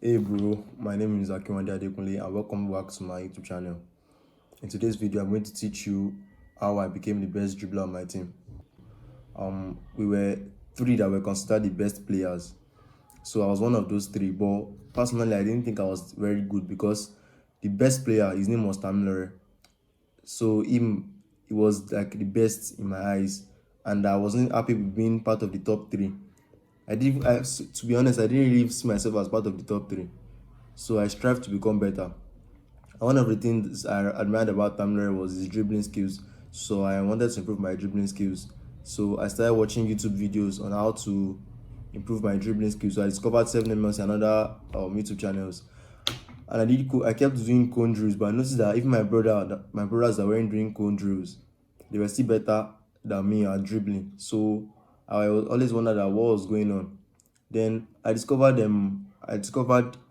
Hey bro, my name is Akinwande Adekunle and welcome back to my YouTube channel. In today's video, I'm going to teach you how I became the best dribbler on my team. We were three that were considered the best players. So I was one of those three, but personally I didn't think I was very good because the best player, his name was Tamilore. So he was like the best in my eyes, and I wasn't happy with being part of the top three. To be honest, I didn't really see myself as part of the top three. So I strive to become better. And one of the things I admired about Tamler was his dribbling skills. So I wanted to improve my dribbling skills. So I started watching YouTube videos on how to improve my dribbling skills. So I discovered 7 MLS and other YouTube channels. And I kept doing cone drills, but I noticed that even my brothers that weren't doing cone drills, they were still better than me at dribbling. So I was always wondered that what was going on. Then I discovered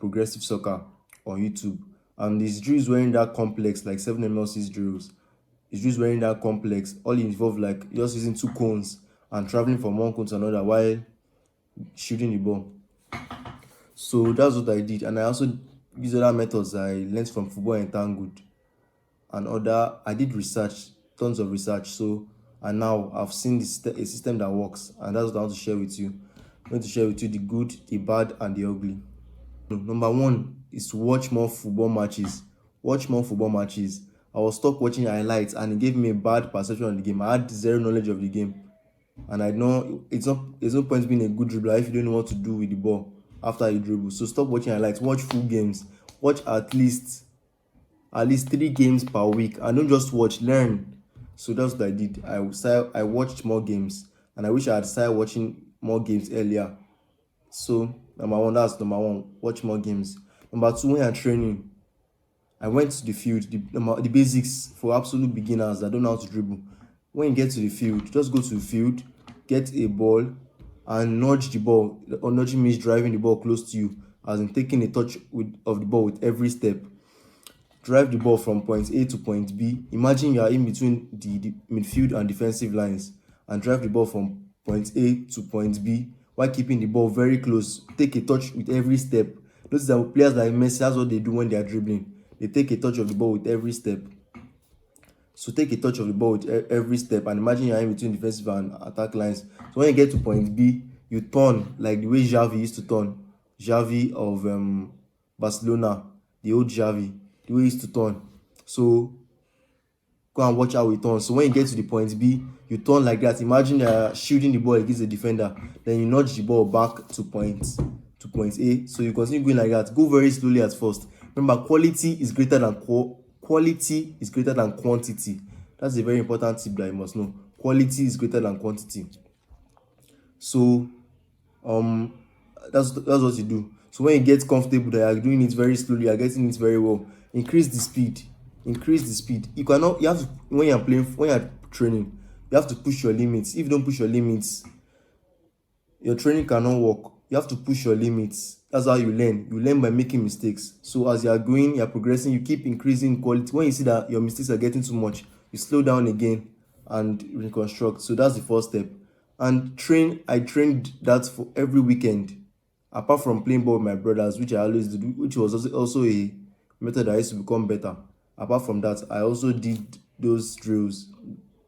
progressive soccer on YouTube, and these drills weren't that complex like 7 MLC's drills. These drills weren't that complex. All it involved like just using two cones and traveling from one cone to another while shooting the ball. So that's what I did, and I also used other methods I learned from Football Entangled and other. I did research, tons of research. So and now I've seen a system that works, and that's what I want to share with you. I'm going to share with you the good, the bad, and the ugly. Number one is to watch more football matches. Watch more football matches. I was stuck watching highlights, and it gave me a bad perception of the game. I had zero knowledge of the game, and I know there's no point being a good dribbler if you don't know what to do with the ball after you dribble. So stop watching highlights. Watch full games. Watch at least 3 games per week, and don't just watch, learn. So that's what I did. I watched more games, and I wish I had started watching more games earlier. So that's number one, watch more games. Number two, when you're training, I went to the field, the basics for absolute beginners that don't know how to dribble. When you get to the field, just go to the field, get a ball, and nudge the ball. Or nudging means driving the ball close to you, as in taking a touch of the ball with every step. Drive the ball from point A to point B. Imagine you are in between the midfield and defensive lines, and drive the ball from point A to point B while keeping the ball very close. Take a touch with every step. Notice that players like Messi, that's what they do when they are dribbling. They take a touch of the ball with every step. So take a touch of the ball with every step, and imagine you are in between defensive and attack lines. So when you get to point B, you turn like the way Xavi used to turn. Xavi of Barcelona, the old Xavi, the way he used to turn. So go and watch how he turns. So when you get to the point B, you turn like that. Imagine shooting the ball against the defender. Then you nudge the ball back to point A. So you continue going like that. Go very slowly at first. Remember, quality is greater than quantity. That's a very important tip that you must know. Quality is greater than quantity. So that's what you do. So when you get comfortable that you're doing it very slowly, you're getting it very well, increase the speed. You have to, when you're training, you have to push your limits. If you don't push your limits, your training cannot work. You have to push your limits. That's how you learn by making mistakes. So as you are going, you're progressing, you keep increasing quality. When you see that your mistakes are getting too much, you slow down again and reconstruct. So that's the first step. And I trained that for every weekend, apart from playing ball with my brothers, which I always do, which was also a method I used to become better. Apart from that, I also did those drills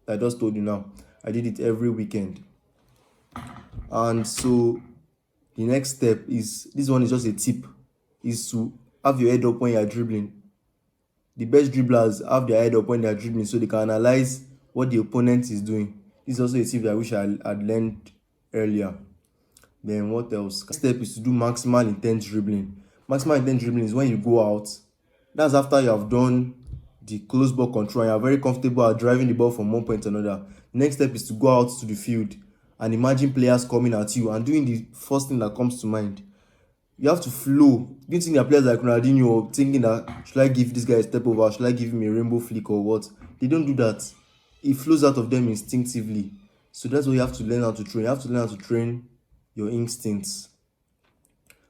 I just told you now. I did it every weekend. And so the next step is, this one is just a tip, is to have your head up when you are dribbling. The best dribblers have their head up when they are dribbling, so they can analyze what the opponent is doing. This is also a tip that I wish I had learned earlier. Then what else? Step is to do maximal intent dribbling. Maximal intent dribbling is when you go out. That's after you have done the close ball control and you are very comfortable at driving the ball from one point to another. The next step is to go out to the field and imagine players coming at you and doing the first thing that comes to mind. You have to flow. You don't think that players like Ronaldinho thinking that, should I give this guy a step over? Should I give him a rainbow flick or what? They don't do that. It flows out of them instinctively. So that's what you have to learn how to train. You have to learn how to train your instincts.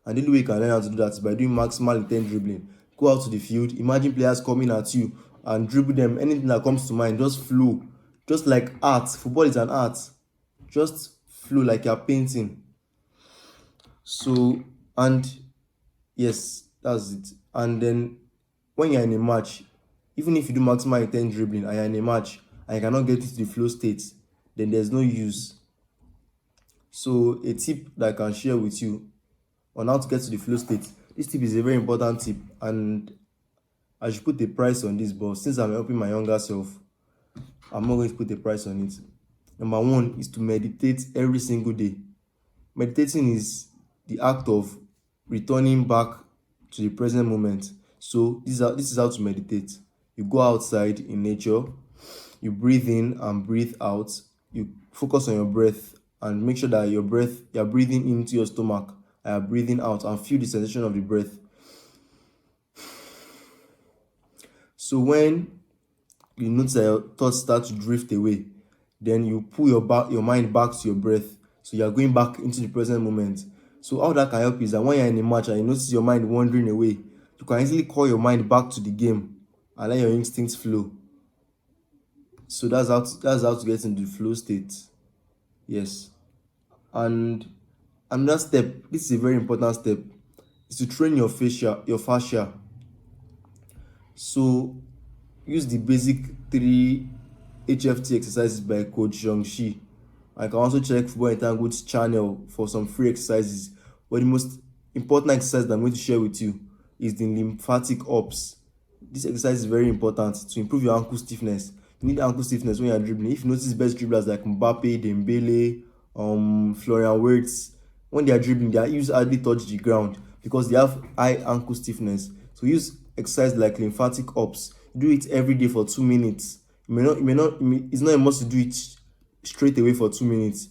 And the only way you can learn how to do that is by doing maximal intent dribbling. Go out to the field, imagine players coming at you and dribble them. Anything that comes to mind, just flow. Just like art. Football is an art. Just flow like you're painting. So, and Yes, that's it. And then when you're in a match, even if you do maximal intent dribbling and you're in a match and you cannot get into the flow state, then there's no use. So a tip that I can share with you on how to get to the flow state. This tip is a very important tip, and I should put a price on this, but since I'm helping my younger self, I'm not going to put a price on it. Number one is to meditate every single day. Meditating is the act of returning back to the present moment. So this is how to meditate. You go outside in nature, you breathe in and breathe out, you focus on your breath and make sure that you're breathing into your stomach and you're breathing out, and feel the sensation of the breath. So when you notice that your thoughts start to drift away, then you pull your mind back to your breath. So you are going back into the present moment. So how that can help is that when you're in a match and you notice your mind wandering away, you can easily call your mind back to the game and let your instincts flow. So that's how to get into the flow state. Yes. And another step, this is a very important step, is to train your fascia. So use the basic 3 HFT exercises by Coach Shi. I can also check Football Entangled's channel for some free exercises. But the most important exercise that I'm going to share with you is the lymphatic ups. This exercise is very important to improve your ankle stiffness. You need ankle stiffness when you're dribbling. If you notice best dribblers like Mbappe, Dembele, Florian Wirtz, when they are dribbling, they use hardly touch the ground because they have high ankle stiffness. So use exercise like lymphatic ups. Do it every day for 2 minutes. It's not a must to do it straight away for 2 minutes.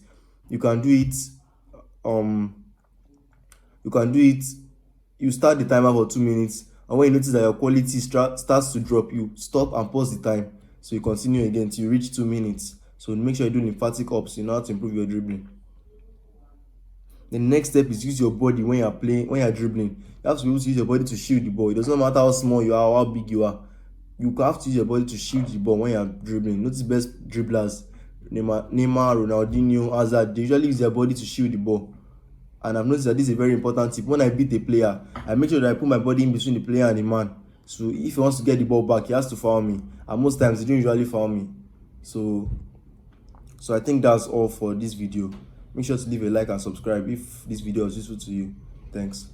You can do it. You start the timer for 2 minutes, and when you notice that your quality starts to drop, you stop and pause the time. So you continue again till you reach 2 minutes. So make sure you do lymphatic ups in order to improve your dribbling. The next step is use your body when you're dribbling. You have to be able to use your body to shield the ball. It doesn't matter how small you are or how big you are. You have to use your body to shield the ball when you're dribbling. Notice best dribblers, Neymar, Ronaldinho, Hazard, they usually use their body to shield the ball. And I've noticed that this is a very important tip. When I beat a player, I make sure that I put my body in between the player and the man. So if he wants to get the ball back, he has to foul me. And most times, he don't usually foul me. So I think that's all for this video. Make sure to leave a like and subscribe if this video was useful to you. Thanks.